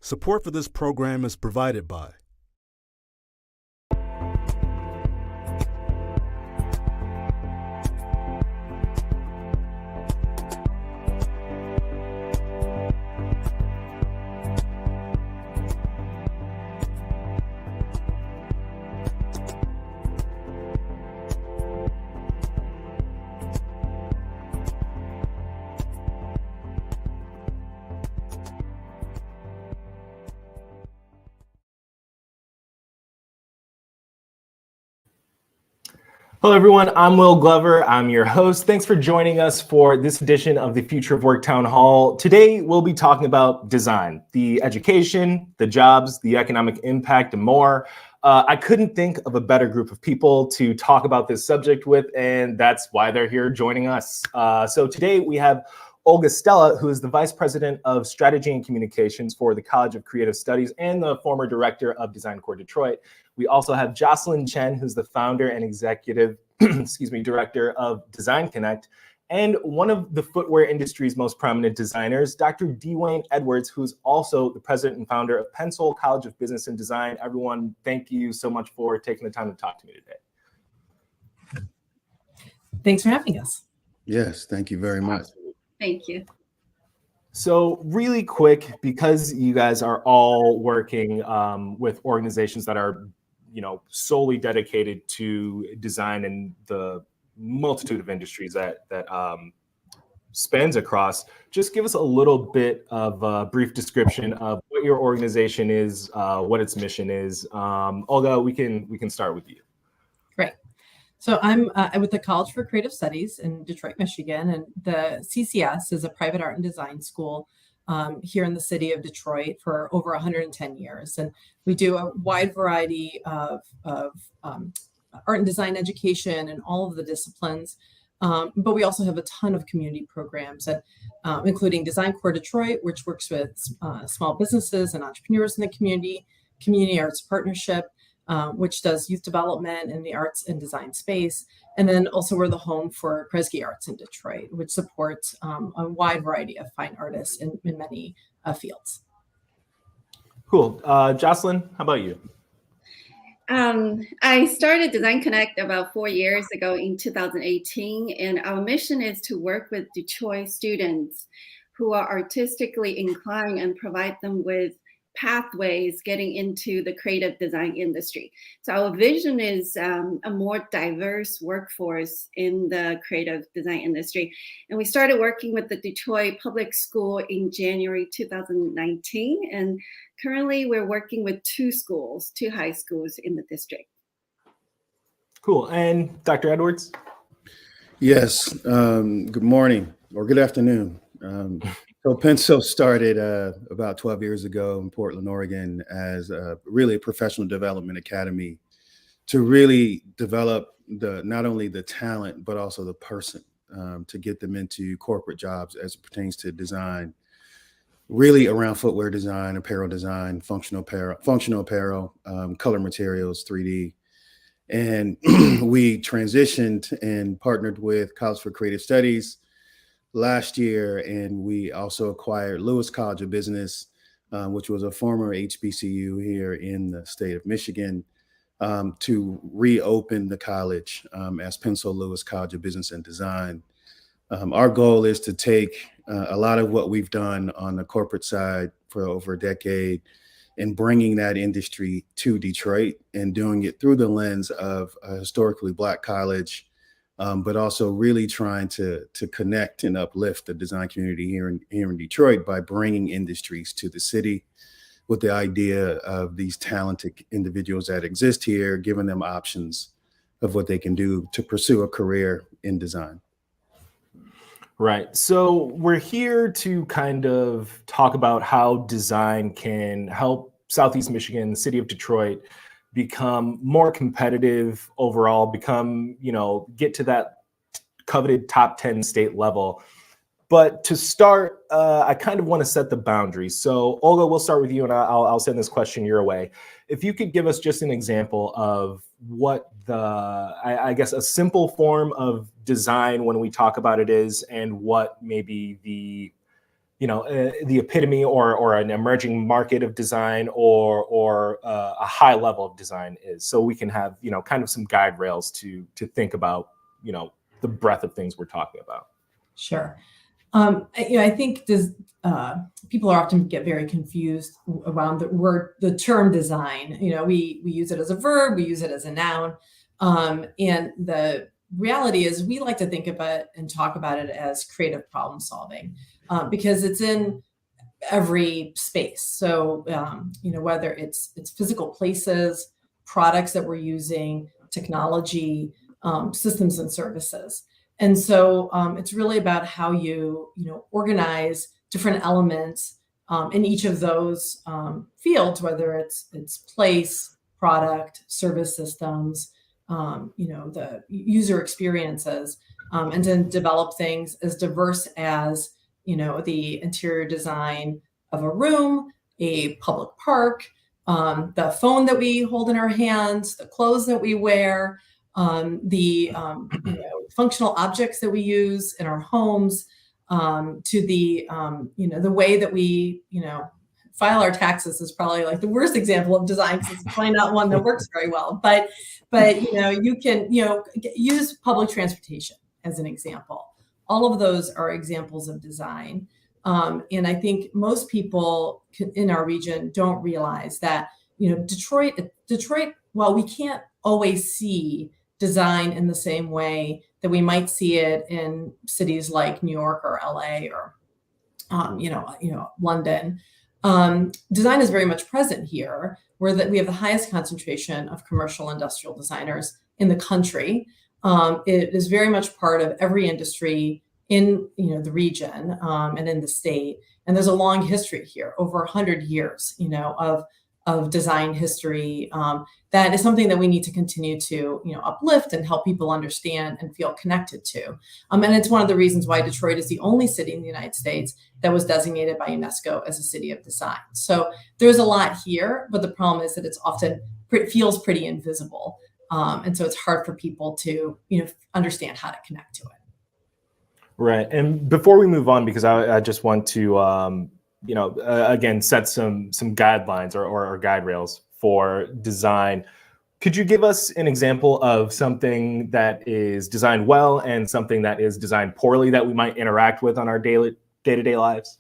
Support for this program is provided by Hello, everyone. I'm Will Glover. I'm your host. Thanks for joining us for this edition of the Future of Work Town Hall. Today, we'll be talking about design, the education, the jobs, the economic impact, and more. I couldn't think of a better group of people to talk about this subject with, and that's why they're here joining us. So today, we have Olga Stella, who is the Vice President of Strategy and Communications for the College of Creative Studies and the former Director of DESIGNCONNECT Detroit. We also have Jocelyn Chen, who's the founder and executive director of DESIGNCONNECT, and one of the footwear industry's most prominent designers, Dr. Dwayne Edwards, who's also the president and founder of Penn College of Business and Design. Everyone, thank you so much for taking the time to talk to me today. Thanks for having us. Yes, thank you very much. Thank you. So really quick, because you guys are all working with organizations that are, solely dedicated to design and the multitude of industries that spans across, just give us a little bit of a brief description of what your organization is, what its mission is. Olga, we can start with you. Great. So I'm with the College for Creative Studies in Detroit, Michigan, and the CCS is a private art and design school here in the city of Detroit for over 110 years. And we do a wide variety of art and design education in all of the disciplines. But we also have a ton of community programs, including DESIGNCONNECT Detroit, which works with small businesses and entrepreneurs in the community arts partnership, which does youth development in the arts and design space. And then also we're the home for Kresge Arts in Detroit, which supports a wide variety of fine artists in many fields. Cool. Jocelyn, how about you? I started DESIGNCONNECT about 4 years ago in 2018, and our mission is to work with Detroit students who are artistically inclined and provide them with pathways getting into the creative design industry. So our vision is a more diverse workforce in the creative design industry. And we started working with the Detroit Public School in January 2019. And currently we're working with two high schools in the district. Cool. And Dr. Edwards? Yes, good morning or good afternoon. So Penn started about 12 years ago in Portland, Oregon, as really a professional development academy to really develop not only the talent, but also the person to get them into corporate jobs as it pertains to design, really around footwear design, apparel design, functional apparel, color materials, 3D. And we transitioned and partnered with College for Creative Studies last year, and we also acquired Lewis College of Business, which was a former HBCU here in the state of Michigan, to reopen the college as Penn Lewis College of Business and Design. Our goal is to take a lot of what we've done on the corporate side for over a decade and bringing that industry to Detroit and doing it through the lens of a historically Black college, but also really trying to connect and uplift the design community here in Detroit by bringing industries to the city with the idea of these talented individuals that exist here, giving them options of what they can do to pursue a career in design. Right. So we're here to kind of talk about how design can help Southeast Michigan, the city of Detroit, become more competitive overall, get to that coveted top 10 state level. But to start, I kind of want to set the boundaries. So Olga, we'll start with you, and I'll send this question your way. If you could give us just an example of what I guess a simple form of design when we talk about it is, and what maybe the epitome or an emerging market of design or a high level of design is, so we can have kind of some guide rails to think about the breadth of things we're talking about. Sure. I think people often get very confused around the term design. We use it as a verb, we use it as a noun, and the reality is we like to think about and talk about it as creative problem solving, because it's in every space. So whether it's physical places, products that we're using, technology, systems and services. And so it's really about how you organize different elements in each of those fields, whether it's place, product, service systems, the user experiences, and to develop things as diverse as the interior design of a room, a public park, the phone that we hold in our hands, the clothes that we wear, the functional objects that we use in our homes, to the the way that we file our taxes is probably like the worst example of design, because it's probably not one that works very well. But you can use public transportation as an example. All of those are examples of design, and I think most people in our region don't realize that Detroit. While we can't always see design in the same way that we might see it in cities like New York or LA or London. Design is very much present here, where we have the highest concentration of commercial industrial designers in the country. It is very much part of every industry in the region and in the state. And there's a long history here, over 100 years, of design history. That is something that we need to continue to uplift and help people understand and feel connected to. And it's one of the reasons why Detroit is the only city in the United States that was designated by UNESCO as a city of design. So there's a lot here, but the problem is that it's often feels pretty invisible. And so it's hard for people to understand how to connect to it. Right. And before we move on, because I just want to again, set some guidelines or guide rails for design. Could you give us an example of something that is designed well and something that is designed poorly that we might interact with on our day-to-day lives?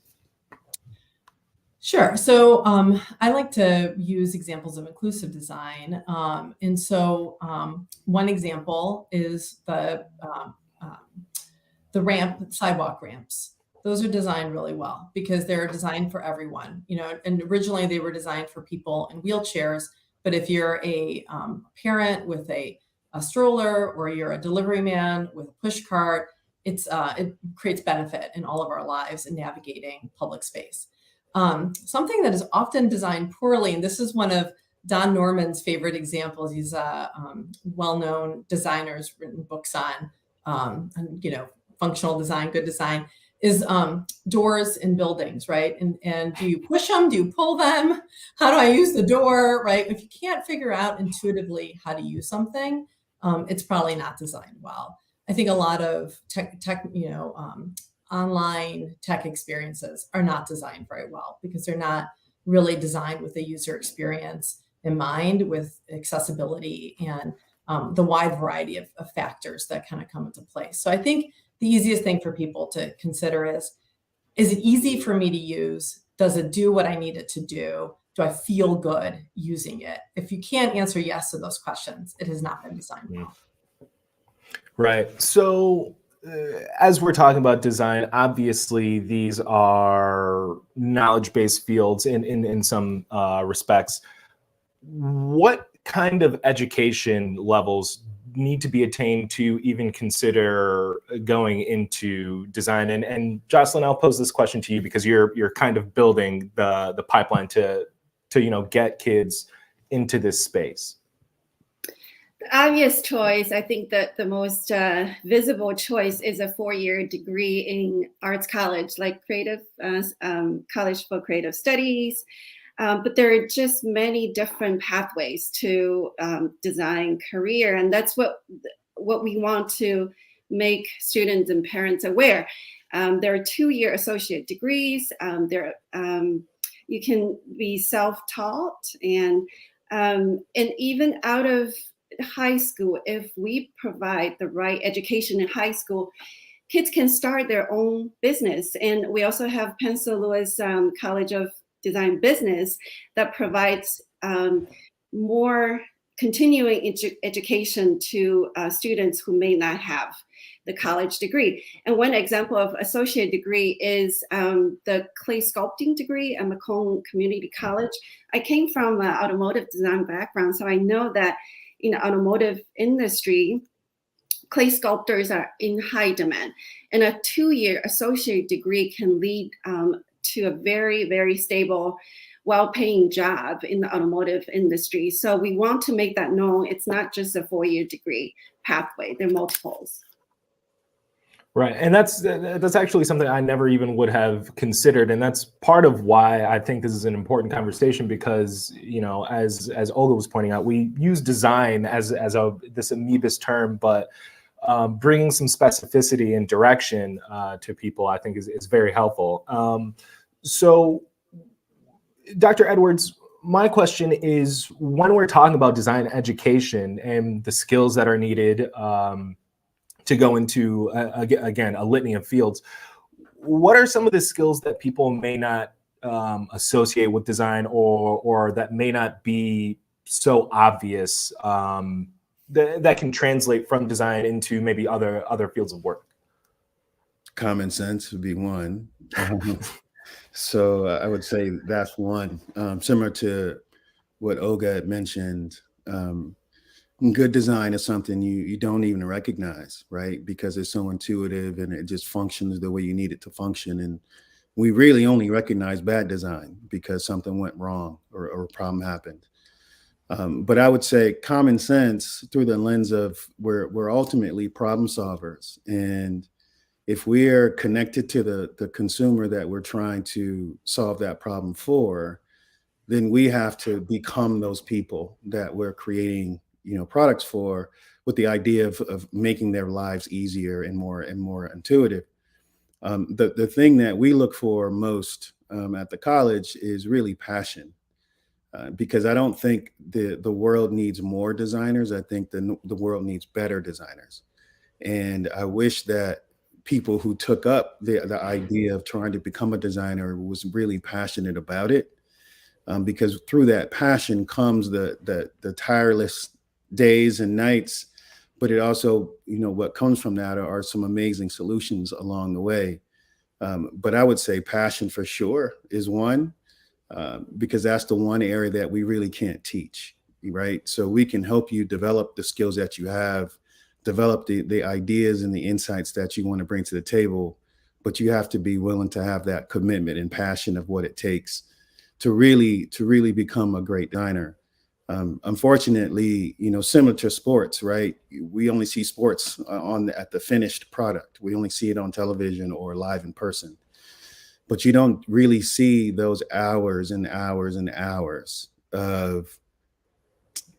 Sure. So I like to use examples of inclusive design. And so one example is the sidewalk ramps. Those are designed really well because they're designed for everyone, and originally they were designed for people in wheelchairs. But if you're a parent with a stroller, or you're a delivery man with a push cart, it creates benefit in all of our lives in navigating public space. Something that is often designed poorly, and this is one of Don Norman's favorite examples. He's a well-known designer, who's written books on functional design, good design, is doors in buildings, right? And do you push them? Do you pull them? How do I use the door, right? If you can't figure out intuitively how to use something, it's probably not designed well. I think a lot of online tech experiences are not designed very well because they're not really designed with the user experience in mind, with accessibility and the wide variety of factors that kind of come into place. So I think the easiest thing for people to consider is it easy for me to use? Does it do what I need it to do? Do I feel good using it? If you can't answer yes to those questions, it has not been designed well. Right. So as we're talking about design, obviously these are knowledge-based fields in some respects. What kind of education levels need to be attained to even consider going into design? And Jocelyn, I'll pose this question to you because you're kind of building the pipeline to get kids into this space. The obvious choice, I think that the most visible choice is a 4-year degree in arts college, like College for Creative Studies. But there are just many different pathways to design career, and that's what we want to make students and parents aware. There are 2-year associate degrees. You can be self-taught, and even out of high school, if we provide the right education in high school, kids can start their own business. And we also have Penn St. Louis College of Design Business that provides more continuing education to students who may not have the college degree. And one example of associate degree is the clay sculpting degree at Macomb Community College. I came from an automotive design background, so I know that in the automotive industry, clay sculptors are in high demand. And a 2-year associate degree can lead to a very, very stable, well-paying job in the automotive industry. So we want to make that known. It's not just a 4-year degree pathway. There are multiples. Right, and that's actually something I never even would have considered, and that's part of why I think this is an important conversation, because, you know, as Olga was pointing out, we use design as this amoebus term, but bringing some specificity and direction to people, I think, is very helpful. So, Dr. Edwards, my question is, when we're talking about design education and the skills that are needed to go into, again, a litany of fields, what are some of the skills that people may not associate with design, or that may not be so obvious that can translate from design into maybe other fields of work? Common sense would be one. So I would say that's one. Similar to what Olga had mentioned, good design is something you don't even recognize, right? Because it's so intuitive and it just functions the way you need it to function. And we really only recognize bad design because something went wrong or a problem happened. But I would say common sense through the lens of we're ultimately problem solvers. And if we're connected to the consumer that we're trying to solve that problem for, then we have to become those people that we're creating, products for, with the idea of making their lives easier and more intuitive. The thing that we look for most at the college is really passion. Because I don't think the world needs more designers. I think the world needs better designers. And I wish that people who took up the idea of trying to become a designer was really passionate about it. Because through that passion comes the tireless days and nights, but it also, what comes from that are some amazing solutions along the way. But I would say passion for sure is one. Because that's the one area that we really can't teach, right? So we can help you develop the skills that you have, develop the ideas and the insights that you want to bring to the table, but you have to be willing to have that commitment and passion of what it takes to really become a great designer. Unfortunately, similar to sports, right? We only see sports at the finished product. We only see it on television or live in person. But you don't really see those hours and hours and hours of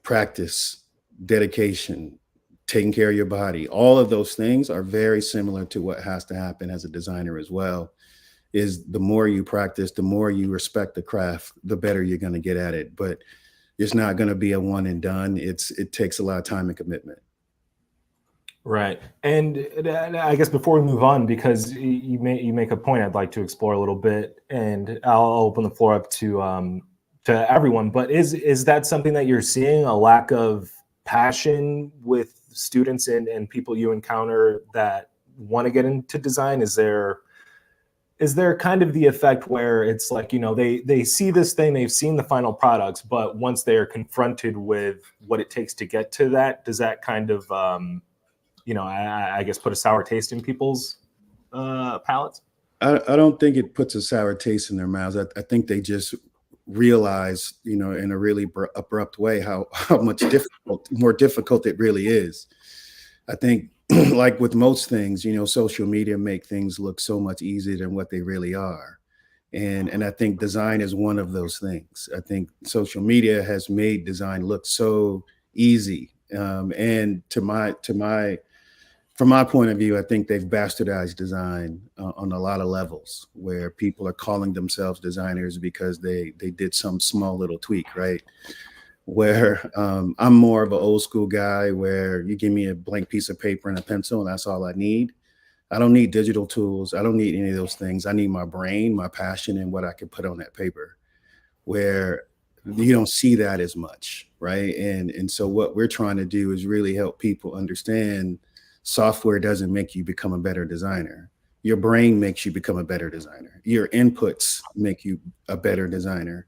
practice, dedication, taking care of your body. All of those things are very similar to what has to happen as a designer as well. Is the more you practice, the more you respect the craft, the better you're going to get at it. But it's not going to be a one and done. It takes a lot of time and commitment. Right. And I guess before we move on, because you make a point I'd like to explore a little bit, and I'll open the floor up to everyone, but is that something that you're seeing, a lack of passion with students and people you encounter that want to get into design? Is there kind of the effect where it's like, they see this thing, they've seen the final products, but once they're confronted with what it takes to get to that, does that kind of I guess put a sour taste in people's palates? I don't think it puts a sour taste in their mouths. I think they just realize, in a really abrupt way how much more difficult it really is. I think, like with most things, social media make things look so much easier than what they really are. And I think design is one of those things. I think social media has made design look so easy. And to my from my point of view, I think they've bastardized design on a lot of levels, where people are calling themselves designers because they did some small little tweak, right? Where I'm more of an old school guy, where you give me a blank piece of paper and a pencil and that's all I need. I don't need digital tools. I don't need any of those things. I need my brain, my passion, and what I can put on that paper, where you don't see that as much, right? And so what we're trying to do is really help people understand software doesn't make you become a better designer. Your brain makes you become a better designer. Your inputs make you a better designer.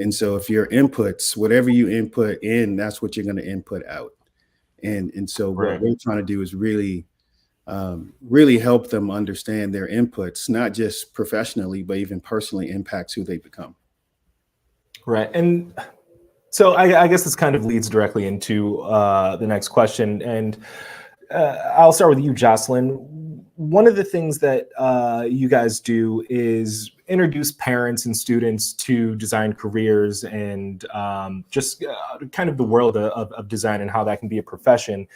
And so if your inputs, whatever you input in, that's what you're going to input out. And so what we're trying to do is really help them understand their inputs, not just professionally, but even personally impacts who they become. Right. And so I guess this kind of leads directly into the next question. And I'll start with you, Jocelyn. One of the things that you guys do is introduce parents and students to design careers and just kind of the world of design and how that can be a profession.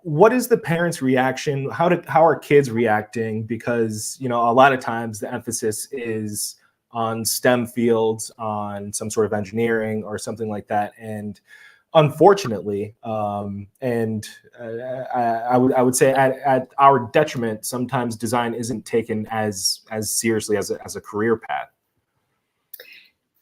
What is the parents' reaction? How are kids reacting? Because, you know, a lot of times the emphasis is on STEM fields, on some sort of engineering or something like that. And unfortunately, I would say at our detriment, sometimes design isn't taken as seriously as a career path.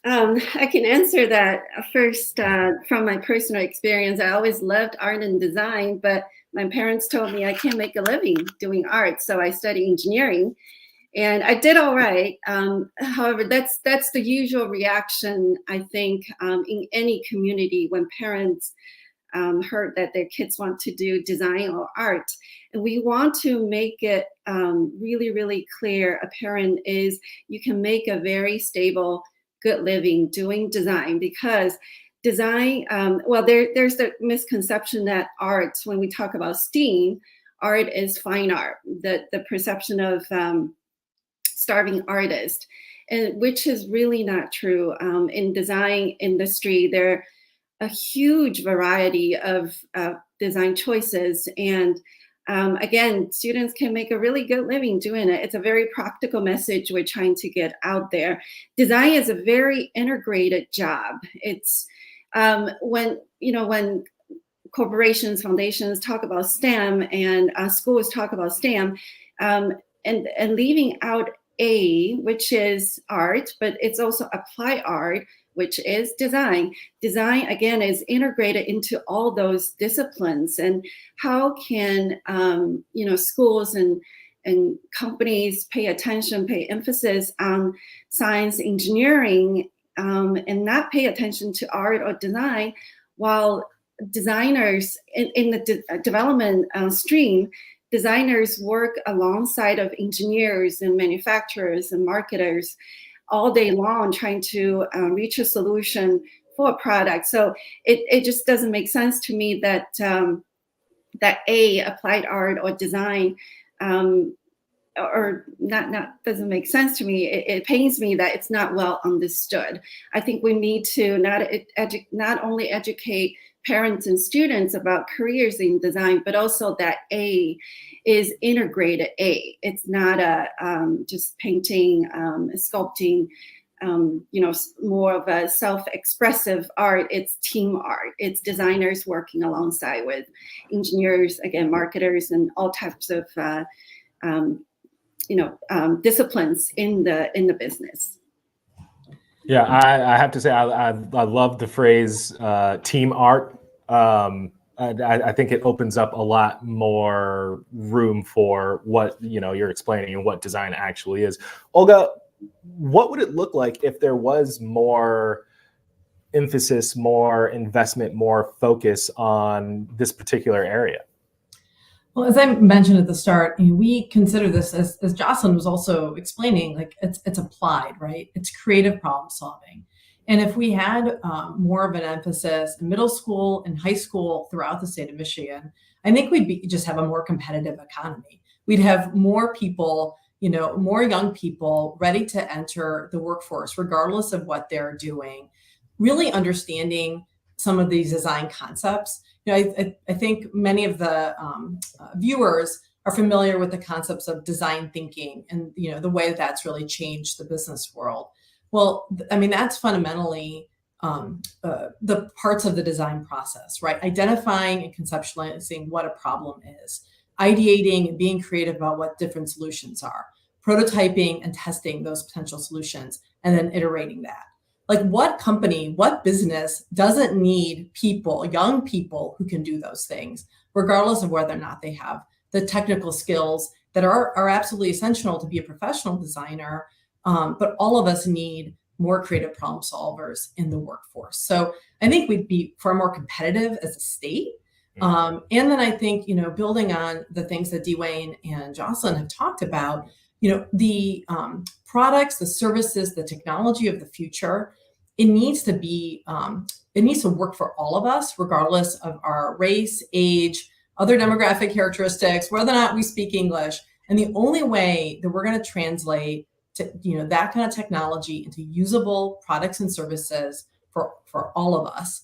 I can answer that first from my personal experience. I always loved art and design, but my parents told me I can't make a living doing art, so I studied engineering, and I did all right. However, that's the usual reaction, I think, in any community when parents heard that their kids want to do design or art. And we want to make it really, really clear. A parent is you can make a very stable, good living doing design, because design, there's the misconception that art, when we talk about STEAM, art is fine art, the perception of starving artist, and which is really not true. In design industry, there are a huge variety of design choices, and again, students can make a really good living doing it. It's a very practical message we're trying to get out there. Design is a very integrated job. It's when corporations, foundations talk about STEM and schools talk about STEM, and leaving out A, which is art, but it's also applied art, which is design. Design, again, is integrated into all those disciplines. And how can schools and companies pay emphasis on science, engineering, and not pay attention to art or design, while designers in the development stream, designers work alongside of engineers and manufacturers and marketers all day long trying to reach a solution for a product. So it just doesn't make sense to me that that applied art or design or not doesn't make sense to me. It pains me that it's not well understood. I think we need to not only educate parents and students about careers in design, but also that A is integrated A. It's not a just painting, sculpting, more of a self-expressive art. It's team art. It's designers working alongside with engineers, again, marketers, and all types of disciplines in the business. Yeah, I have to say I love the phrase team art. I think it opens up a lot more room for what you're explaining and what design actually is. Olga, what would it look like if there was more emphasis, more investment, more focus on this particular area? Well, as I mentioned at the start, we consider this, as Jocelyn was also explaining, like it's applied, right? It's creative problem solving. And if we had more of an emphasis in middle school and high school throughout the state of Michigan, I think we'd just have a more competitive economy. We'd have more people, more young people ready to enter the workforce, regardless of what they're doing, really understanding some of these design concepts I think many of the viewers are familiar with the concepts of design thinking and, the way that that's really changed the business world. Well, I mean, that's fundamentally the parts of the design process, right? Identifying and conceptualizing what a problem is, ideating and being creative about what different solutions are, prototyping and testing those potential solutions, and then iterating that. Like, what company, what business doesn't need people, young people who can do those things, regardless of whether or not they have the technical skills that are absolutely essential to be a professional designer. But all of us need more creative problem solvers in the workforce. So I think we'd be far more competitive as a state. And then I think, building on the things that Dwayne and Jocelyn have talked about, the products, the services, the technology of the future, it needs to work for all of us, regardless of our race, age, other demographic characteristics, whether or not we speak English. And the only way that we're going to translate that kind of technology into usable products and services for all of us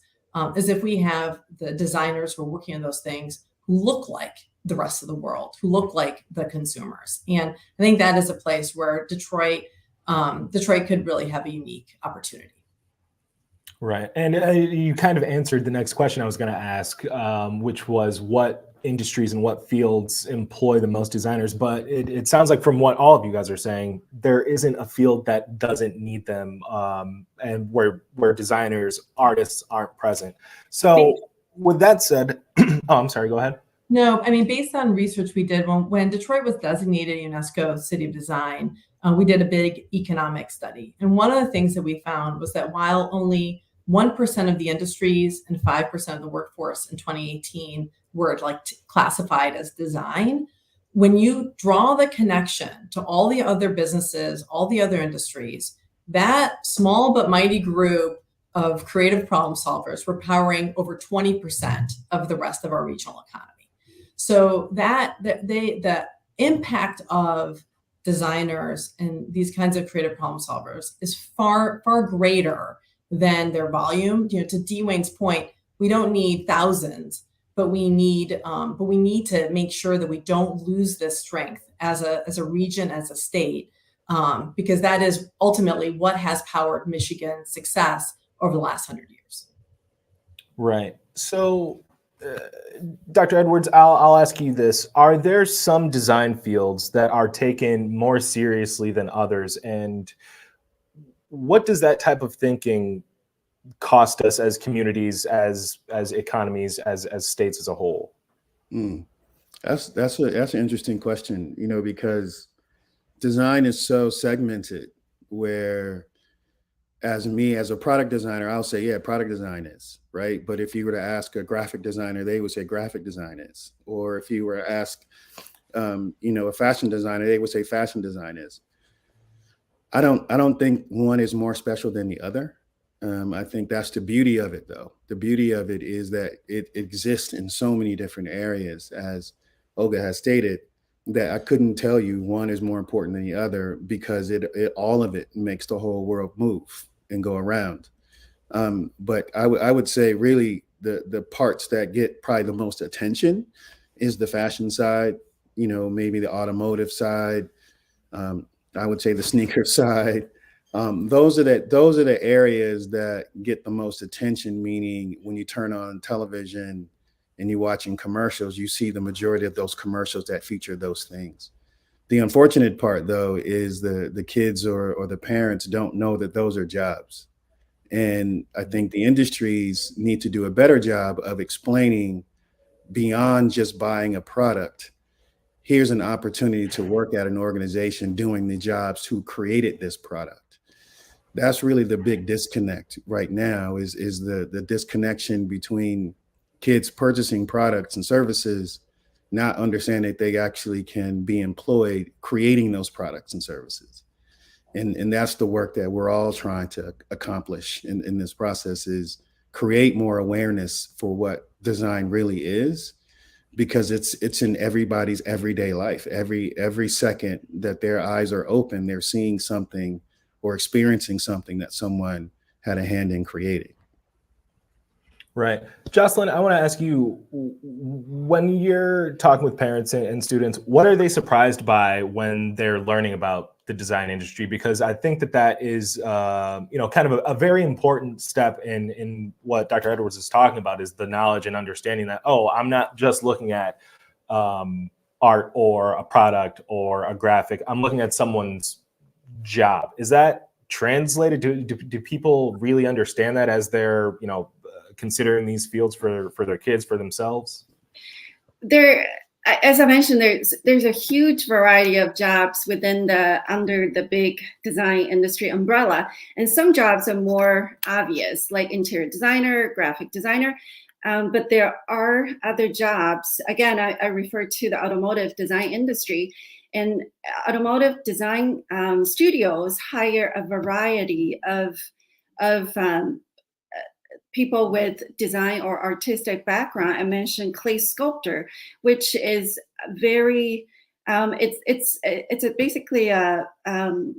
is if we have the designers who are working on those things who look like the rest of the world, who look like the consumers. And I think that is a place where Detroit could really have a unique opportunity. Right. And you kind of answered the next question I was going to ask, which was what industries and what fields employ the most designers. But it sounds like from what all of you guys are saying, there isn't a field that doesn't need them and where designers, artists aren't present. So with that said, I'm sorry, go ahead. No, I mean, based on research we did when Detroit was designated UNESCO City of Design, we did a big economic study. And one of the things that we found was that while only 1% of the industries and 5% of the workforce in 2018 were classified as design, when you draw the connection to all the other businesses, all the other industries, that small but mighty group of creative problem solvers were powering over 20% of the rest of our regional economy. So the impact of designers and these kinds of creative problem solvers is far, far greater than their volume. To Dwayne's point, we don't need thousands, but we need to make sure that we don't lose this strength as a region, as a state, because that is ultimately what has powered Michigan's success over the last 100 years. Right. So, Dr. Edwards, I'll ask you this. Are there some design fields that are taken more seriously than others? And what does that type of thinking cost us as communities, as economies, as states as a whole? That's an interesting question, because design is so segmented where as a product designer, I'll say, yeah, product design is, right? But if you were to ask a graphic designer, they would say graphic design is. Or if you were to ask, a fashion designer, they would say fashion design is. I don't think one is more special than the other. I think that's the beauty of it, though. The beauty of it is that it exists in so many different areas, as Olga has stated, that I couldn't tell you one is more important than the other because it all of it makes the whole world move and go around. But I would say really the parts that get probably the most attention is the fashion side, maybe the automotive side. I would say the sneaker side. Those are the areas that get the most attention, meaning when you turn on television and you're watching commercials, you see the majority of those commercials that feature those things. The unfortunate part, though, is the kids or the parents don't know that those are jobs. And I think the industries need to do a better job of explaining beyond just buying a product. Here's an opportunity to work at an organization doing the jobs who created this product. That's really the big disconnect right now is the disconnection between kids purchasing products and services, not understanding that they actually can be employed creating those products and services. And that's the work that we're all trying to accomplish in this process, is create more awareness for what design really is, because it's in everybody's everyday life. Every second that their eyes are open, they're seeing something or experiencing something that someone had a hand in creating. Right. Jocelyn, I want to ask you, when you're talking with parents and students, what are they surprised by when they're learning about the design industry? Because I think that is, kind of a very important step in what Dr. Edwards is talking about, is the knowledge and understanding that, oh, I'm not just looking at art or a product or a graphic. I'm looking at someone's job. Is that translated? Do people really understand that as they're, considering these fields for their kids, for themselves? There, as I mentioned, there's a huge variety of jobs under the big design industry umbrella, and some jobs are more obvious, like interior designer, graphic designer. But there are other jobs. Again, I refer to the automotive design industry, and automotive design studios hire a variety of people with design or artistic background. I mentioned clay sculptor, which is very it's basically a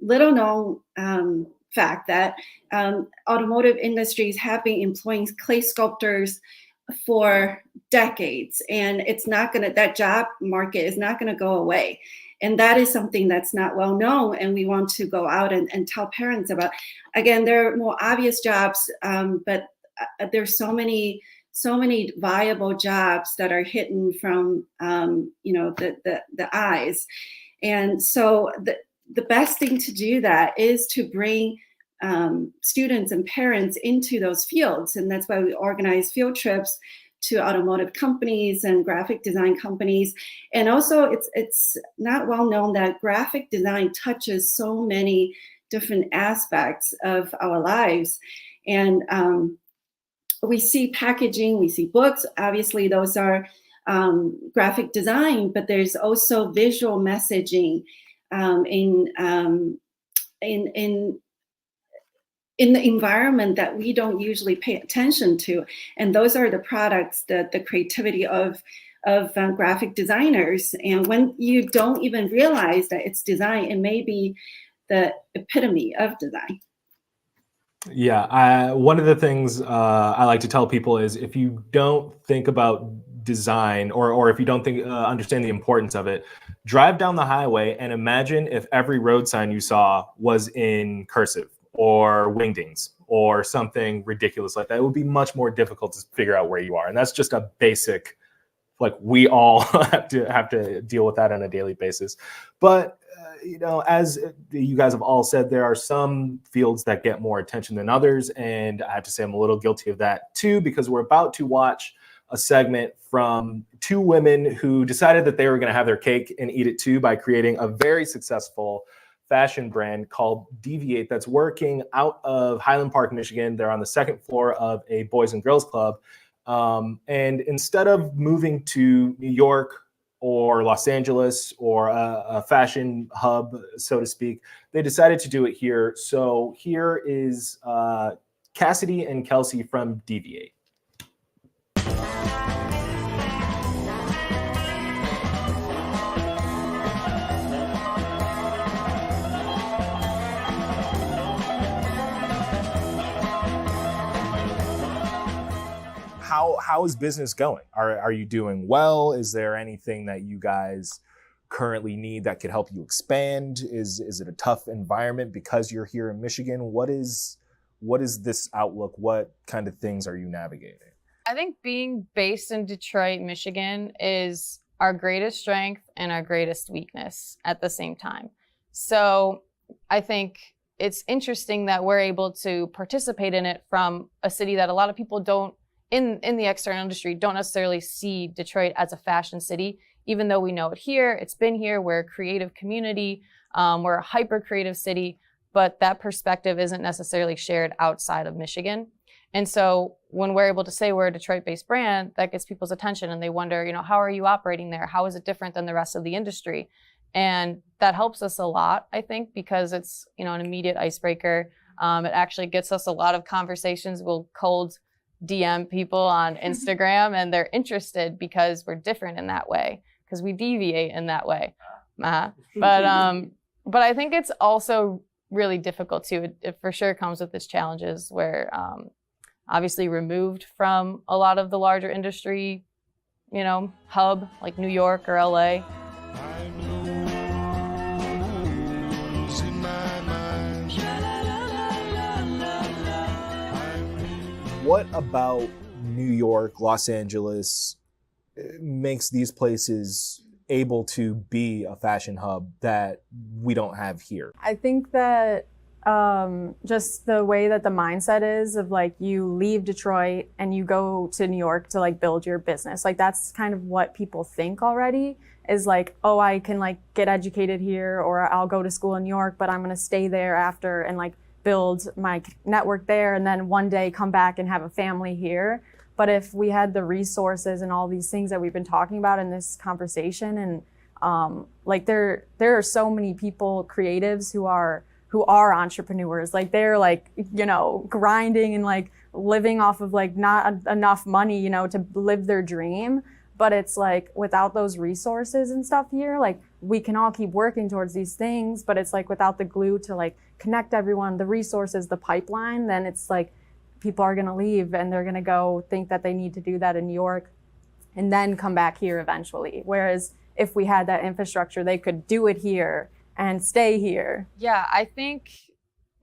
little known fact that automotive industries have been employing clay sculptors for decades, and that job market is not going to go away. And that is something that's not well known, and we want to go out and tell parents about. Again, there are more obvious jobs, but there's so many viable jobs that are hidden from the eyes. And so the best thing to do that is to bring students and parents into those fields, and that's why we organize field trips to automotive companies and graphic design companies. And also, it's not well known that graphic design touches so many different aspects of our lives. And we see packaging, we see books. Obviously, those are graphic design, but there's also visual messaging in the environment that we don't usually pay attention to. And those are the products, the creativity of graphic designers. And when you don't even realize that it's design, it may be the epitome of design. Yeah, one of the things I like to tell people is, if you don't think about design, or if you don't understand the importance of it, drive down the highway and imagine if every road sign you saw was in cursive or wingdings or something ridiculous like that. It would be much more difficult to figure out where you are. And that's just a basic, like, we all have to deal with that on a daily basis. But as you guys have all said, there are some fields that get more attention than others. And I have to say I'm a little guilty of that too, because we're about to watch a segment from two women who decided that they were going to have their cake and eat it too by creating a very successful fashion brand called Deviate that's working out of Highland Park, Michigan. They're on the second floor of a Boys and Girls Club. And instead of moving to New York or Los Angeles or a fashion hub, so to speak, they decided to do it here. So here is Cassidy and Kelsey from Deviate. How is business going? Are you doing well? Is there anything that you guys currently need that could help you expand? Is it a tough environment because you're here in Michigan? What is this outlook? What kind of things are you navigating? I think being based in Detroit, Michigan is our greatest strength and our greatest weakness at the same time. So I think it's interesting that we're able to participate in it from a city that a lot of people don't, in the external industry, don't necessarily see Detroit as a fashion city, even though we know it here. It's been here. We're a creative community. We're a hyper creative city, but that perspective isn't necessarily shared outside of Michigan. And so when we're able to say we're a Detroit-based brand, that gets people's attention, and they wonder, how are you operating there? How is it different than the rest of the industry? And that helps us a lot, I think, because it's, an immediate icebreaker. It actually gets us a lot of conversations. We'll cold DM people on Instagram, and they're interested because we're different in that way, because we deviate in that way. But I think it's also really difficult too. It for sure comes with its challenges, where obviously removed from a lot of the larger industry, hub like New York or LA. What about New York, Los Angeles makes these places able to be a fashion hub that we don't have here? I think that just the way that the mindset is of like you leave Detroit and you go to New York to like build your business. Like that's kind of what people think already is like, oh, I can like get educated here or I'll go to school in New York, but I'm going to stay there after and like build my network there and then one day come back and have a family here. But if we had the resources and all these things that we've been talking about in this conversation and like there are so many people, creatives who are entrepreneurs, like they're like, grinding and like living off of like not enough money, to live their dream. But it's like without those resources and stuff here, like we can all keep working towards these things, but it's like without the glue to like connect everyone, the resources, the pipeline, then it's like people are going to leave and they're going to go think that they need to do that in New York and then come back here eventually. Whereas if we had that infrastructure, they could do it here and stay here. Yeah, I think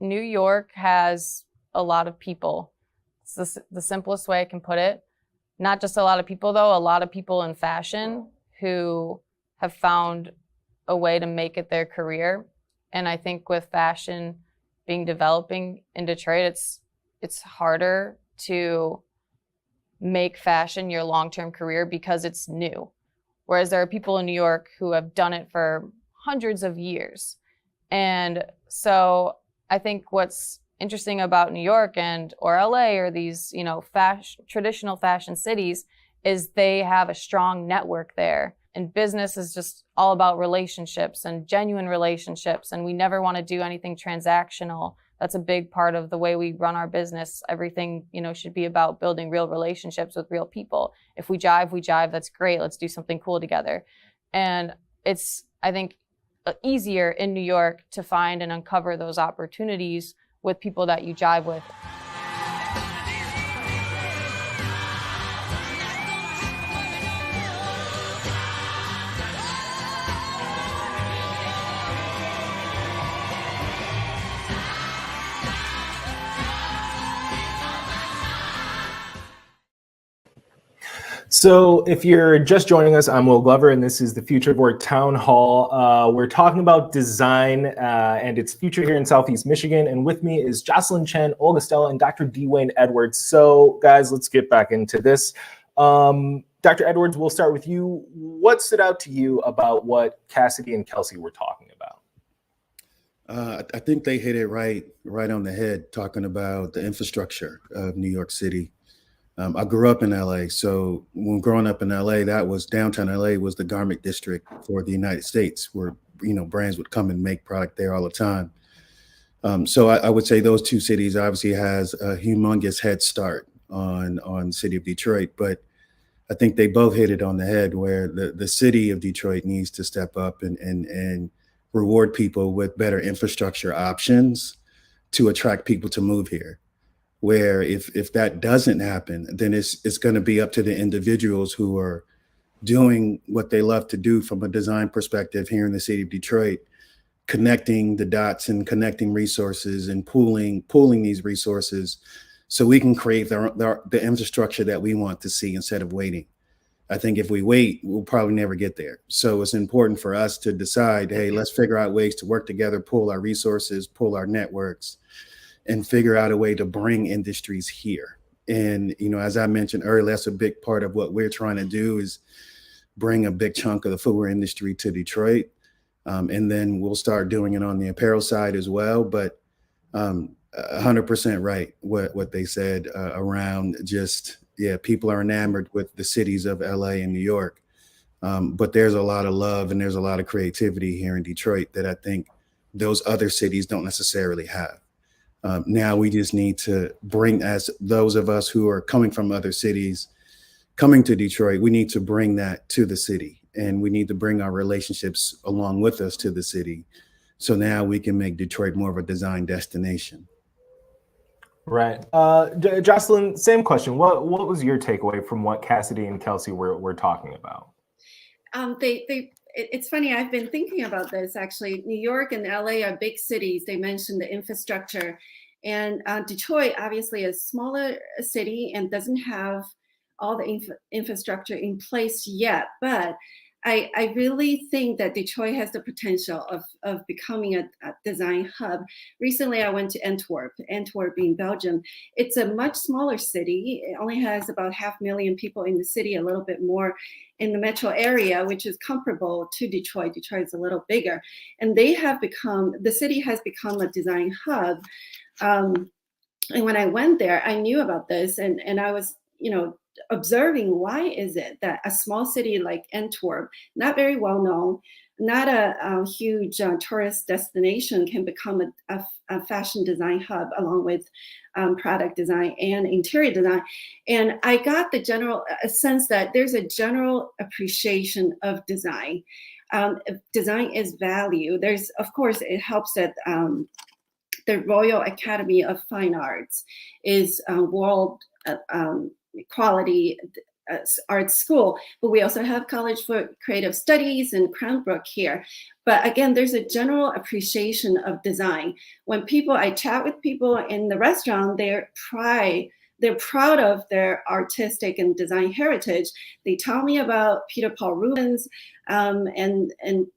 New York has a lot of people. It's the simplest way I can put it. Not just a lot of people, though, a lot of people in fashion who have found a way to make it their career. And I think with fashion developing in Detroit, it's harder to make fashion your long-term career because it's new. Whereas there are people in New York who have done it for hundreds of years. And so I think what's interesting about New York or LA or these, traditional fashion cities is they have a strong network there. And business is just all about relationships and genuine relationships. And we never want to do anything transactional. That's a big part of the way we run our business. Everything, should be about building real relationships with real people. If we jive, we jive. That's great. Let's do something cool together. And it's, I think, easier in New York to find and uncover those opportunities with people that you jive with. So if you're just joining us, I'm Will Glover, and this is the Future of Work Town Hall. We're talking about design and its future here in Southeast Michigan. And with me is Jocelyn, Chen, Olga, Stella, and Dr. Dwayne Edwards. So guys, let's get back into this. Dr. Edwards, we'll start with you. What stood out to you about what Cassidy and Kelsey were talking about? I think they hit it right on the head, talking about the infrastructure of New York City. I grew up in LA. So when growing up in LA, downtown LA was the garment district for the United States where, brands would come and make product there all the time. So I would say those two cities obviously has a humongous head start on the city of Detroit, but I think they both hit it on the head where the city of Detroit needs to step up and reward people with better infrastructure options to attract people to move here. Where if that doesn't happen, then it's going to be up to the individuals who are doing what they love to do from a design perspective here in the city of Detroit, connecting the dots and connecting resources and pooling these resources so we can create the infrastructure that we want to see instead of waiting. I think if we wait, we'll probably never get there. So it's important for us to decide, hey, let's figure out ways to work together, pool our resources, pool our networks, and figure out a way to bring industries here. And, as I mentioned earlier, that's a big part of what we're trying to do is bring a big chunk of the footwear industry to Detroit. And then we'll start doing it on the apparel side as well. But 100% right what they said around just, people are enamored with the cities of LA and New York. But there's a lot of love and there's a lot of creativity here in Detroit that I think those other cities don't necessarily have. Now we just need to bring, as those of us who are coming from other cities, coming to Detroit, we need to bring that to the city and we need to bring our relationships along with us to the city. So now we can make Detroit more of a design destination. Right. Jocelyn, same question. What was your takeaway from what Cassidy and Kelsey were talking about? It's funny. I've been thinking about this actually. New York and LA are big cities. They mentioned the infrastructure, and Detroit obviously is a smaller city and doesn't have all the infrastructure in place yet. But I really think that Detroit has the potential of becoming a design hub. Recently, I went to Antwerp in Belgium. It's a much smaller city. It only has about 500,000 people in the city, a little bit more in the metro area, which is comparable to Detroit. Detroit is a little bigger. And the city has become a design hub. And when I went there, I knew about this and I was, observing why is it that a small city like Antwerp, not very well known, not a huge tourist destination, can become a fashion design hub along with product design and interior design. And I got the general sense that there's a general appreciation of design. Design is value. Of course, it helps that the Royal Academy of Fine Arts is world quality art school, but we also have College for Creative Studies and Cranbrook here. But again, there's a general appreciation of design. When I chat with people in the restaurant, they're proud of their artistic and design heritage. They tell me about Peter Paul Rubens, and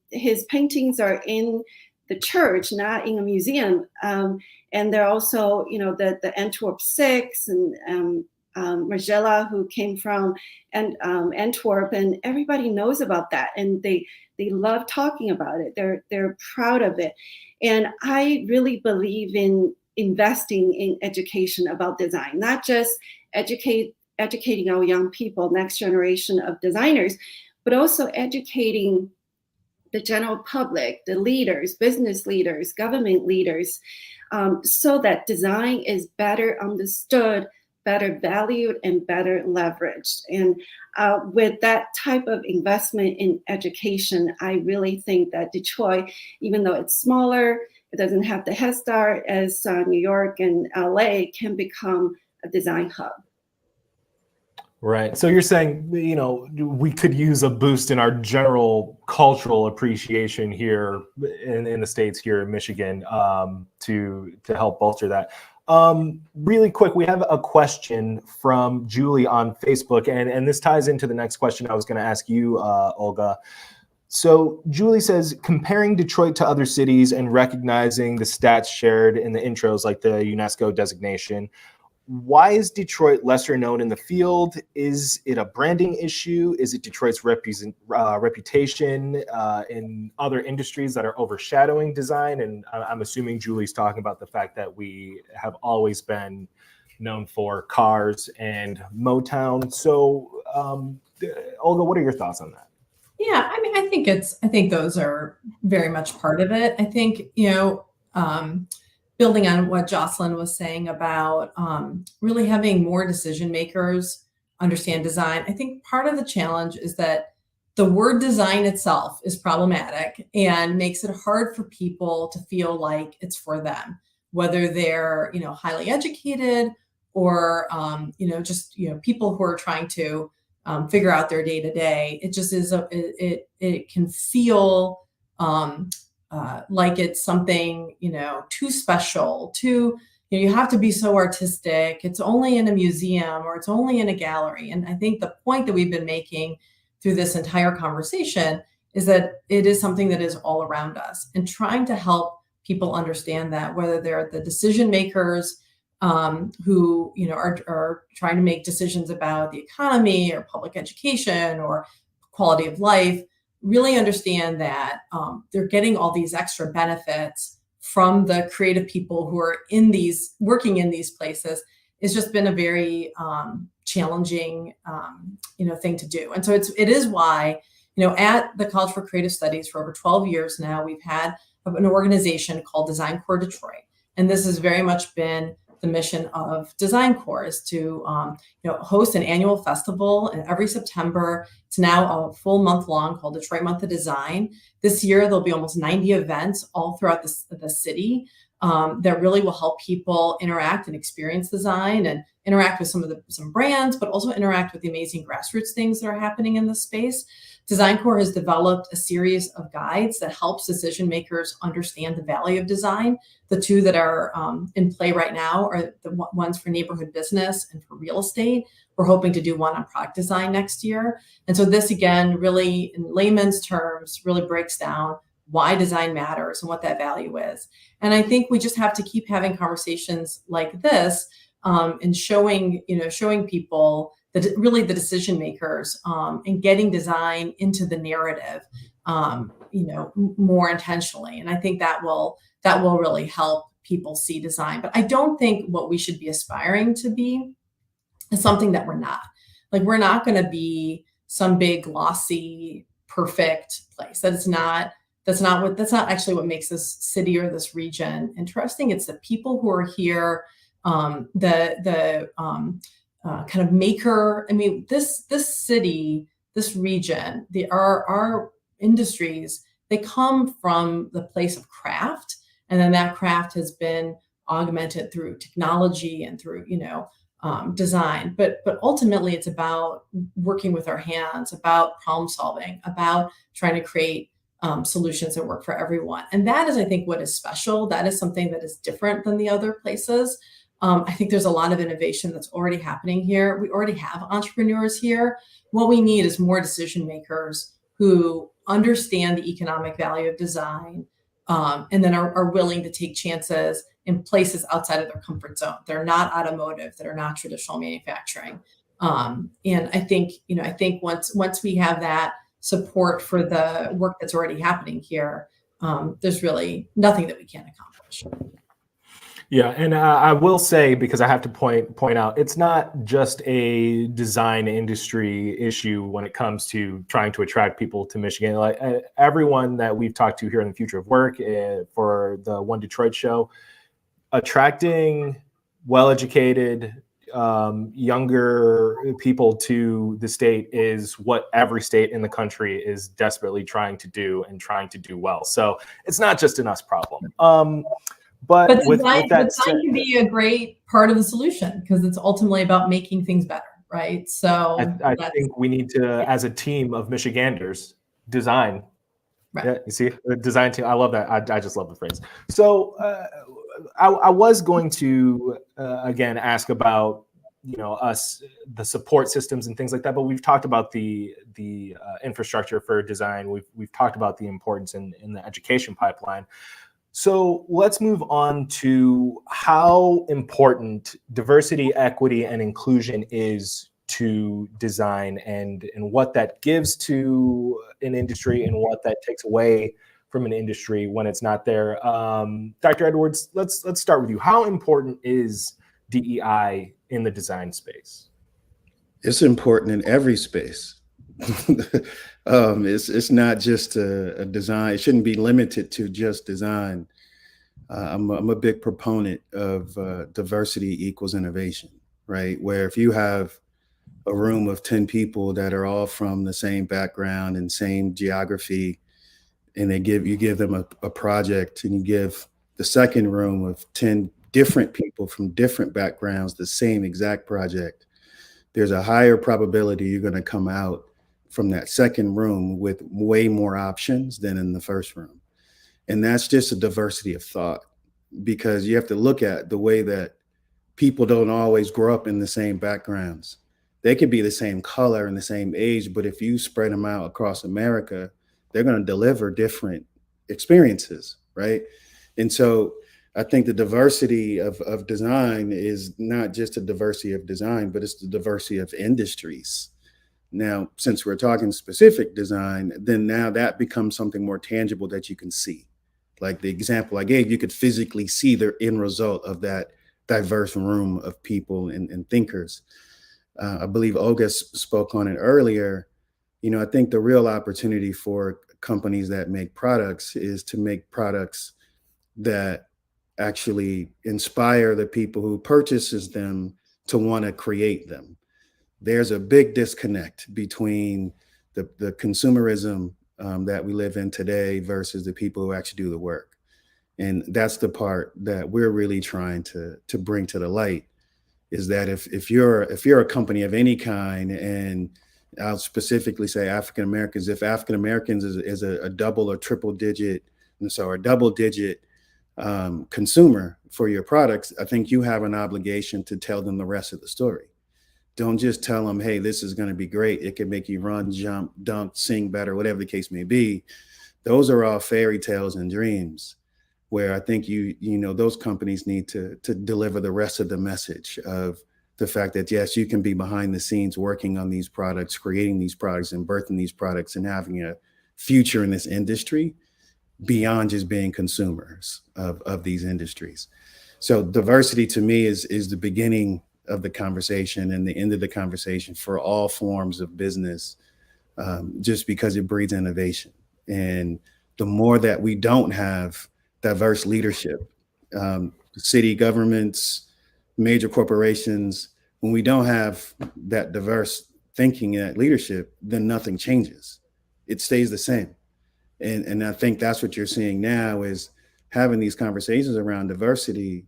his paintings are in the church, not in a museum. And they're also, the Antwerp Six and Margiela, who came from Antwerp, and everybody knows about that, and they love talking about it. They're proud of it, and I really believe in investing in education about design, not just educating our young people, next generation of designers, but also educating the general public, the leaders, business leaders, government leaders, so that design is better understood, better valued, and better leveraged. And with that type of investment in education, I really think that Detroit, even though it's smaller, it doesn't have the head start as New York and LA, can become a design hub. Right. So you're saying, we could use a boost in our general cultural appreciation here in the States, here in Michigan, to help bolster that. Really quick, we have a question from Julie on Facebook, and this ties into the next question I was going to ask you, Olga. So Julie says, comparing Detroit to other cities and recognizing the stats shared in the intros, like the UNESCO designation, why is Detroit lesser known in the field? Is it a branding issue? Is it Detroit's reputation in other industries that are overshadowing design? And I'm assuming Julie's talking about the fact that we have always been known for cars and Motown. So, Olga, what are your thoughts on that? Yeah, I think those are very much part of it. I think, building on what Jocelyn was saying about really having more decision makers understand design, I think part of the challenge is that the word design itself is problematic and makes it hard for people to feel like it's for them, whether they're highly educated or people who are trying to figure out their day to day. It just is it can feel like it's something, too special, you have to be so artistic. It's only in a museum or it's only in a gallery. And I think the point that we've been making through this entire conversation is that it is something that is all around us, and trying to help people understand that, whether they're the decision makers who, are trying to make decisions about the economy or public education or quality of life, really understand that they're getting all these extra benefits from the creative people who are working in these places. It's just been a very challenging, thing to do. And so it is why, at the College for Creative Studies for over 12 years now, we've had an organization called Design Corps Detroit. And this has very much been the mission of Design Corps, is to host an annual festival every September. It's now a full month long, called Detroit Month of Design. This year, there'll be almost 90 events all throughout the city. that really will help people interact and experience design and interact with some brands, but also interact with the amazing grassroots things that are happening in this space. DesignCorps has developed a series of guides that helps decision makers understand the value of design. The two that are in play right now are the ones for neighborhood business and for real estate. We're hoping to do one on product design next year. And so this, again, really in layman's terms, really breaks down why design matters and what that value is. And I think we just have to keep having conversations like this and showing people that really the decision makers and getting design into the narrative, more intentionally. And I think that will really help people see design. But I don't think what we should be aspiring to be is something that we're not. Like, we're not going to be some big glossy, perfect place. That's not actually what makes this city or this region interesting. It's the people who are here, the kind of maker. I mean, this city, this region, our industries, they come from the place of craft, and then that craft has been augmented through technology and through design. But ultimately, it's about working with our hands, about problem solving, about trying to create solutions that work for everyone. And that is, I think, what is special. That is something that is different than the other places. I think there's a lot of innovation that's already happening here. We already have entrepreneurs here. What we need is more decision makers who understand the economic value of design, and then are willing to take chances in places outside of their comfort zone. They're not automotive, that are not traditional manufacturing. And I think once we have that support for the work that's already happening here, there's really nothing that we can't accomplish. Yeah, and I will say, because I have to point out, it's not just a design industry issue when it comes to trying to attract people to Michigan. Like everyone that we've talked to here in the Future of Work for the One Detroit show, attracting well-educated, younger people to the state is what every state in the country is desperately trying to do well. So it's not just an us problem. But design said, can be a great part of the solution, because it's ultimately about making things better, right? So I think we need to, as a team of Michiganders, design. Right. Yeah, you see, the design team. I love that. I just love the phrase. So I was going to again ask about us, the support systems and things like that. But we've talked about the infrastructure for design. We've talked about the importance in the education pipeline. So let's move on to how important diversity, equity, and inclusion is to design, and what that gives to an industry and what that takes away from an industry when it's not there. Dr. Edwards, let's start with you. How important is DEI in the design space? It's important in every space. It's not just a design. It shouldn't be limited to just design. I'm a big proponent of diversity equals innovation, right? Where if you have a room of 10 people that are all from the same background and same geography, and you give them a project, and you give the second room of 10 different people from different backgrounds the same exact project, there's a higher probability you're going to come out from that second room with way more options than in the first room. And that's just a diversity of thought, because you have to look at the way that people don't always grow up in the same backgrounds. They could be the same color and the same age, but if you spread them out across America, they're going to deliver different experiences, right? And so I think the diversity of design is not just a diversity of design, but it's the diversity of industries. Now, since we're talking specific design, then now that becomes something more tangible that you can see. Like the example I gave, you could physically see the end result of that diverse room of people and thinkers. I believe Olga spoke on it earlier. I think the real opportunity for companies that make products is to make products that actually inspire the people who purchases them to want to create them. There's a big disconnect between the consumerism that we live in today versus the people who actually do the work. And that's the part that we're really trying to bring to the light, is that if you're a company of any kind, and I'll specifically say African Americans, if African Americans is a double or triple digit, a double digit consumer for your products, I think you have an obligation to tell them the rest of the story. Don't just tell them, hey, this is going to be great. It can make you run, jump, dunk, sing better, whatever the case may be. Those are all fairy tales and dreams, where I think those companies need to deliver the rest of the message of the fact that, yes, you can be behind the scenes working on these products, creating these products and birthing these products and having a future in this industry beyond just being consumers of these industries. So diversity to me is the beginning of the conversation and the end of the conversation for all forms of business, just because it breeds innovation. And the more that we don't have diverse leadership, city governments, major corporations, when we don't have that diverse thinking and that leadership, then nothing changes. It stays the same. And I think that's what you're seeing now, is having these conversations around diversity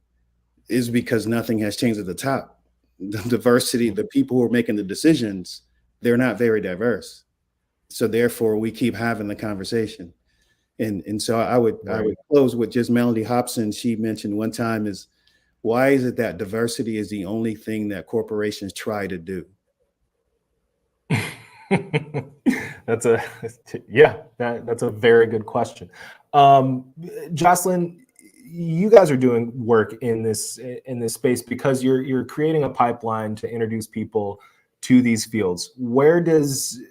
is because nothing has changed at the top. The diversity, the people who are making the decisions, they're not very diverse. So therefore we keep having the conversation. And so I would close with just Melody Hobson. She mentioned one time, is why is it that diversity is the only thing that corporations try to do? That's a very good question. Jocelyn, you guys are doing work in this space because you're creating a pipeline to introduce people to these fields. Where does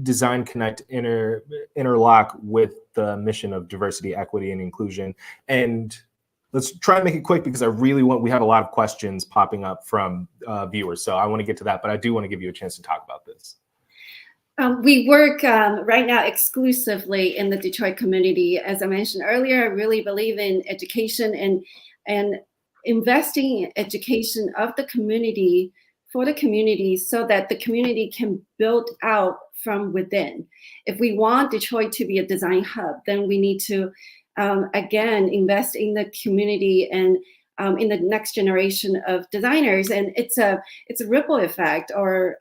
Design Connect interlock with the mission of diversity, equity, and inclusion? And let's try and make it quick, because we have a lot of questions popping up from viewers. So I want to get to that, but I do want to give you a chance to talk about this. We work right now exclusively in the Detroit community. As I mentioned earlier, I really believe in education and investing in education of the community for the community, so that the community can build out from within. If we want Detroit to be a design hub, then we need to, again, invest in the community and in the next generation of designers. And it's a ripple effect, or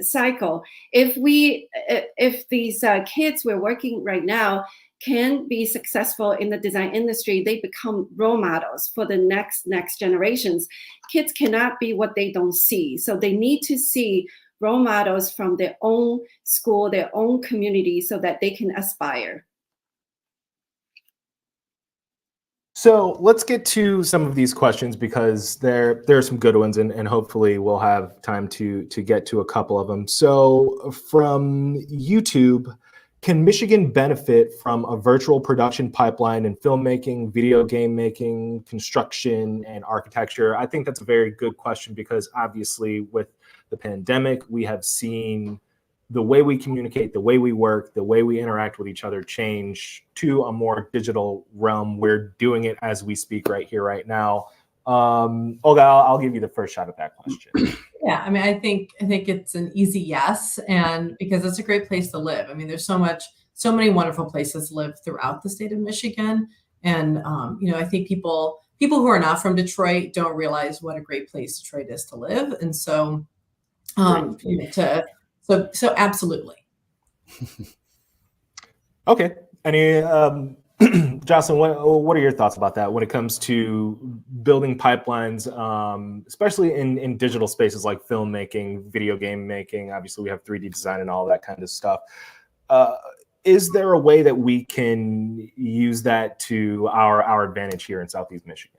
cycle. If these kids we're working right now can be successful in the design industry, they become role models for the next generations. Kids cannot be what they don't see. So they need to see role models from their own school, their own community, so that they can aspire. So let's get to some of these questions, because there are some good ones, and hopefully we'll have time to get to a couple of them. So from YouTube, can Michigan benefit from a virtual production pipeline in filmmaking, video game making, construction, and architecture? I think that's a very good question, because obviously with the pandemic, we have seen the way we communicate, the way we work, the way we interact with each other change to a more digital realm. We're doing it as we speak right here, right now. Olga, I'll give you the first shot at that question. Yeah, I mean, I think it's an easy yes, and because it's a great place to live. I mean, there's so many wonderful places to live throughout the state of Michigan, and I think people who are not from Detroit don't realize what a great place Detroit is to live, and so So absolutely. Okay. Any Jocelyn, what are your thoughts about that when it comes to building pipelines, especially in digital spaces like filmmaking, video game making? Obviously, we have 3D design and all that kind of stuff. Is there a way that we can use that to our advantage here in Southeast Michigan?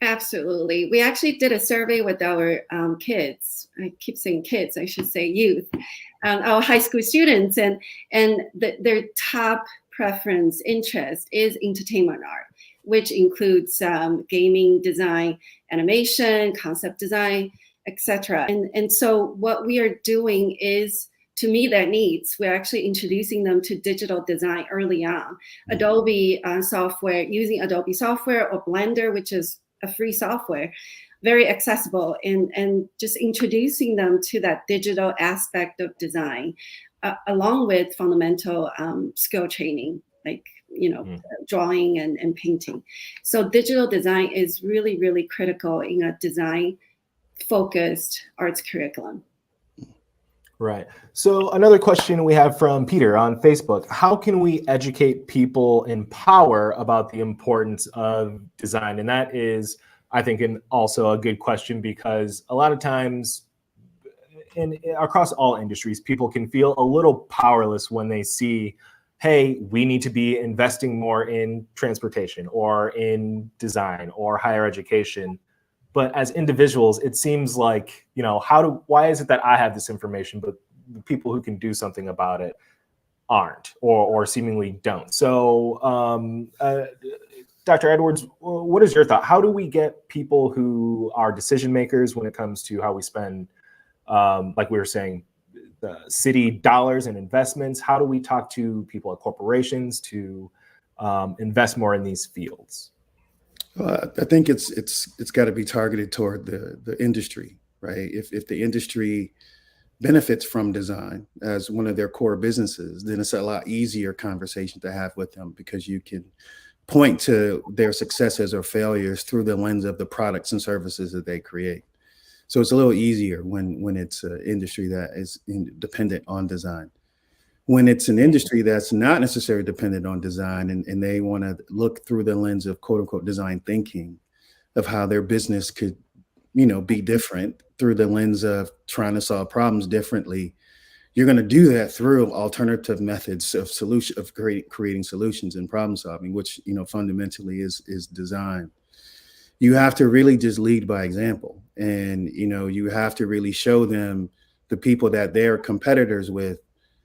Absolutely. We actually did a survey with our kids. I keep saying kids, I should say youth, our high school students, and their top preference interest is entertainment art, which includes gaming design, animation, concept design, etc. And so what we are doing is to meet their needs. We're actually introducing them to digital design early on. Adobe software, using Adobe software or Blender, which is a free software, very accessible, and just introducing them to that digital aspect of design, along with fundamental skill training like, drawing and painting. So digital design is really, really critical in a design focused arts curriculum. Right. So another question we have from Peter on Facebook: how can we educate people in power about the importance of design? And that is, I think, also a good question, because a lot of times across all industries, people can feel a little powerless when they see, hey, we need to be investing more in transportation or in design or higher education. But as individuals, it seems like, why is it that I have this information, but the people who can do something about it aren't, or seemingly don't? So, Dr. Edwards, what is your thought? How do we get people who are decision makers when it comes to how we spend, like we were saying, the city dollars and investments? How do we talk to people at corporations to invest more in these fields? I think it's got to be targeted toward the industry, right? If the industry benefits from design as one of their core businesses, then it's a lot easier conversation to have with them, because you can point to their successes or failures through the lens of the products and services that they create. So it's a little easier when it's an industry that is dependent on design. When it's an industry that's not necessarily dependent on design, and they want to look through the lens of quote unquote design thinking of how their business could, be different through the lens of trying to solve problems differently, you're going to do that through alternative methods of creating solutions and problem solving, which, fundamentally is design. You have to really just lead by example, and, you have to really show them, the people that they're competitors with,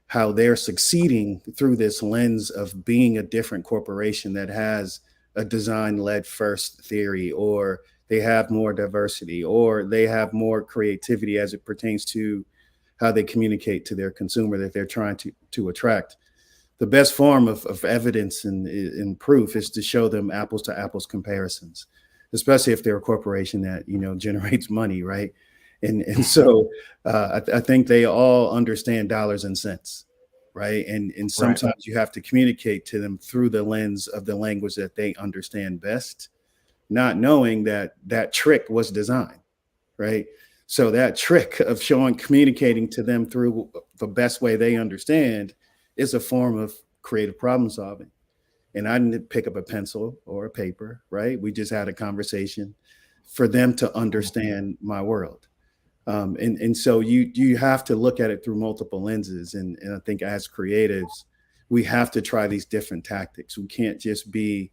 how they're succeeding through this lens of being a different corporation that has a design-led first theory, or they have more diversity, or they have more creativity as it pertains to how they communicate to their consumer that they're trying to attract. The best form of evidence and proof is to show them apples to apples comparisons, especially if they're a corporation that, generates money, right? And so I think they all understand dollars and cents, right? And sometimes you have to communicate to them through the lens of the language that they understand best, not knowing that trick was design, right? So that trick of communicating to them through the best way they understand is a form of creative problem solving. And I didn't pick up a pencil or a paper, right? We just had a conversation for them to understand my world. And so you have to look at it through multiple lenses. And I think as creatives, we have to try these different tactics. We can't just be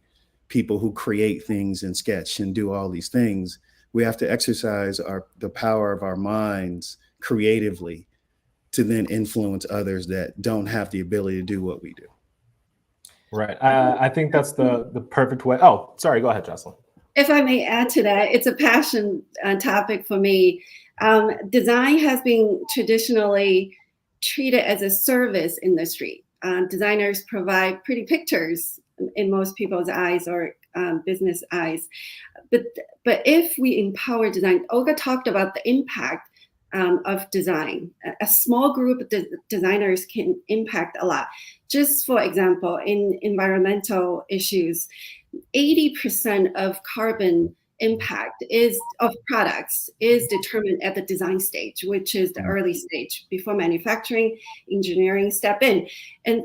people who create things and sketch and do all these things. We have to exercise the power of our minds creatively to then influence others that don't have the ability to do what we do. Right. I think that's the perfect way. Oh, sorry. Go ahead, Jocelyn. If I may add to that, it's a passion topic for me. Design has been traditionally treated as a service industry. Designers provide pretty pictures in most people's eyes, or business eyes. But if we empower design, Olga talked about the impact of design. A small group of designers can impact a lot. Just for example, in environmental issues, 80% of carbon impact of products is determined at the design stage, which is the early stage before manufacturing, engineering step in. And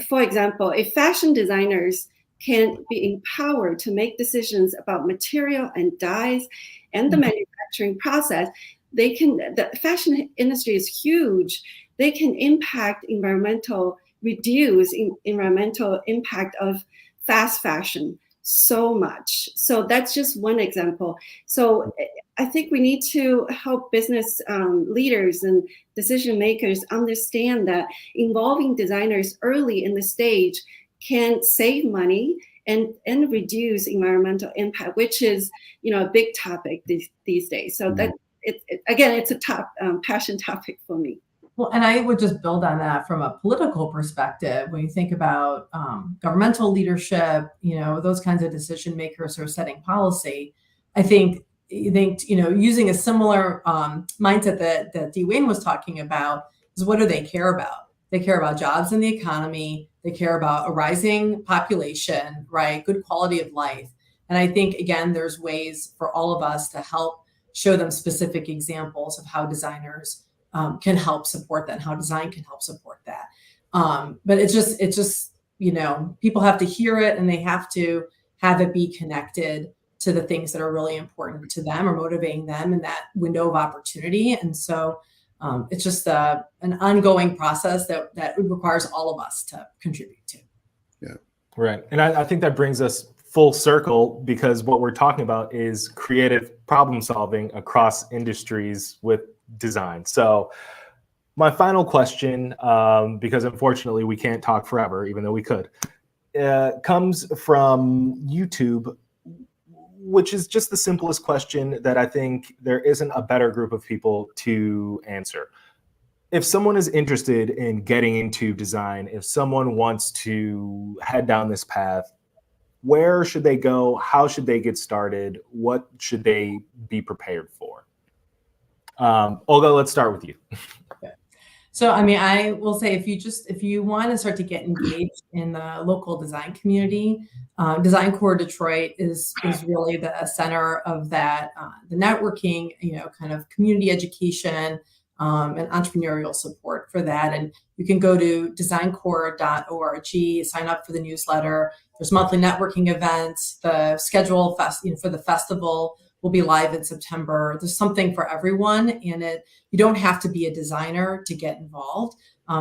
for example, if fashion designers can be empowered to make decisions about material and dyes and the manufacturing process, the fashion industry is huge. They can reduce environmental impact of fast fashion so much. So that's just one example. So I think we need to help business leaders and decision makers understand that involving designers early in the stage can save money and reduce environmental impact, which is a big topic these days. So that it's a top passion topic for me. Well, and I would just build on that from a political perspective. When you think about governmental leadership, those kinds of decision makers who are setting policy, I think using a similar mindset that Dwayne was talking about is, what do they care about? They care about jobs in the economy. They care about a rising population, right? Good quality of life. And I think, again, there's ways for all of us to help show them specific examples of how designers can help support that, and how design can help support that. But it's just, people have to hear it, and they have to have it be connected to the things that are really important to them or motivating them in that window of opportunity. And so it's just an ongoing process that requires all of us to contribute to. Yeah. Right. And I think that brings us full circle, because what we're talking about is creative problem solving across industries with design. So my final question, because unfortunately we can't talk forever, even though we could, comes from YouTube, which is just the simplest question that I think there isn't a better group of people to answer. If someone is interested in getting into design, if someone wants to head down this path, where should they go? How should they get started? What should they be prepared for? Olga, let's start with you. Okay. So, I will say, if you want to start to get engaged in the local design community, Design Core Detroit is really the center of that, the networking, kind of community education, and entrepreneurial support for that. And you can go to designcore.org, sign up for the newsletter. There's monthly networking events. The schedule for the festival will be live in September. There's something for everyone in it. You don't have to be a designer to get involved.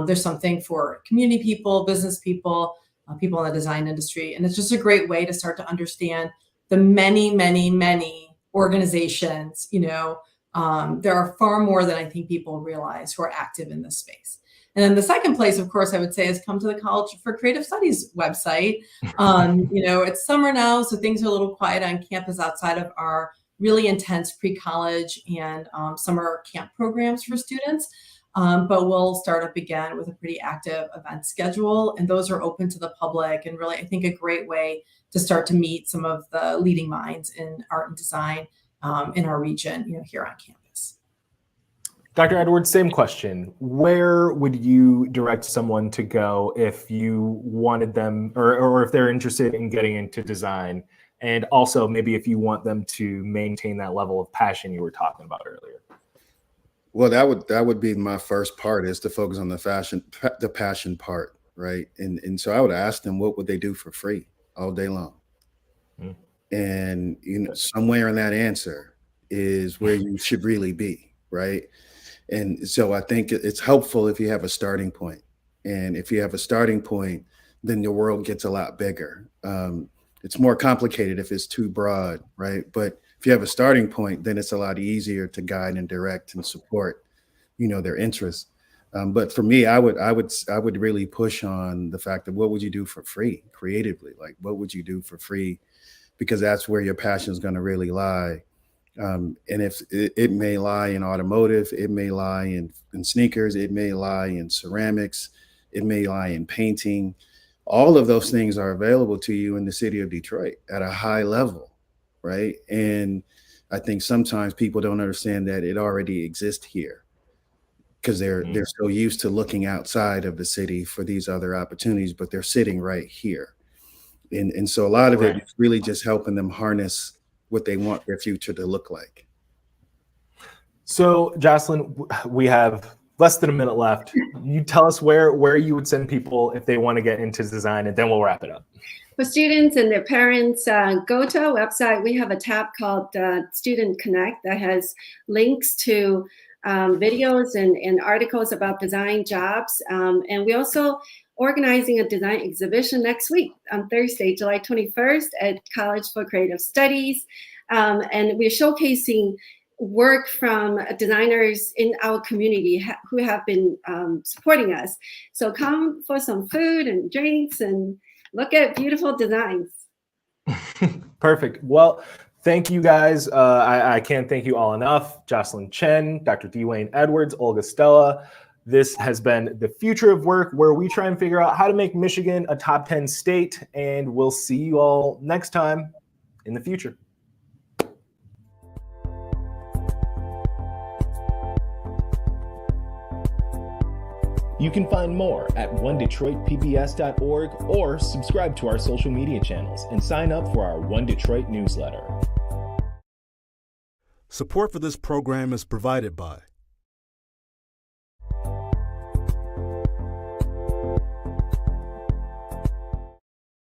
There's something for community people, business people, people in the design industry. And it's just a great way to start to understand the many, many, many organizations. There are far more than I think people realize who are active in this space. And then the second place, of course, I would say is come to the College for Creative Studies website. It's summer now, so things are a little quiet on campus outside of our really intense pre-college and summer camp programs for students. But we'll start up again with a pretty active event schedule, and those are open to the public, and really, I think, a great way to start to meet some of the leading minds in art and design in our region, here on campus. Dr. Edwards, same question. Where would you direct someone to go if you wanted them, or if they're interested in getting into design? And also maybe if you want them to maintain that level of passion you were talking about earlier. Well, that would be my first part, is to focus on the passion part, right? And so I would ask them, what would they do for free all day long? Mm. And somewhere in that answer is where you should really be, right? And so I think it's helpful if you have a starting point. And if you have a starting point, then your world gets a lot bigger. It's more complicated if it's too broad, right? But if you have a starting point, then it's a lot easier to guide and direct and support, their interests. But for me, I would really push on the fact that what would you do for free creatively? Like, what would you do for free? Because that's where your passion is going to really lie. And if it may lie in automotive, it may lie in sneakers, it may lie in ceramics, it may lie in painting. All of those things are available to you in the city of Detroit at a high level, right? And I think sometimes people don't understand that it already exists here, because they're so used to looking outside of the city for these other opportunities, but they're sitting right here. And so a lot of it is really just helping them harness what they want their future to look like. So, Jocelyn, we have less than a minute left. You tell us where you would send people if they want to get into design, and then we'll wrap it up. For students and their parents, go to our website. We have a tab called Student Connect that has links to videos and articles about design jobs. And we also organizing a design exhibition next week on Thursday, July 21st at College for Creative Studies. And we're showcasing work from designers in our community who have been supporting us. So come for some food and drinks and look at beautiful designs. Perfect. Well, thank you guys. I can't thank you all enough. Jocelyn Chen, Dr. Dwayne Edwards, Olga Stella. This has been The Future of Work, where we try and figure out how to make Michigan a top 10 state. And we'll see you all next time in the future. You can find more at onedetroitpbs.org or subscribe to our social media channels and sign up for our One Detroit newsletter. Support for this program is provided by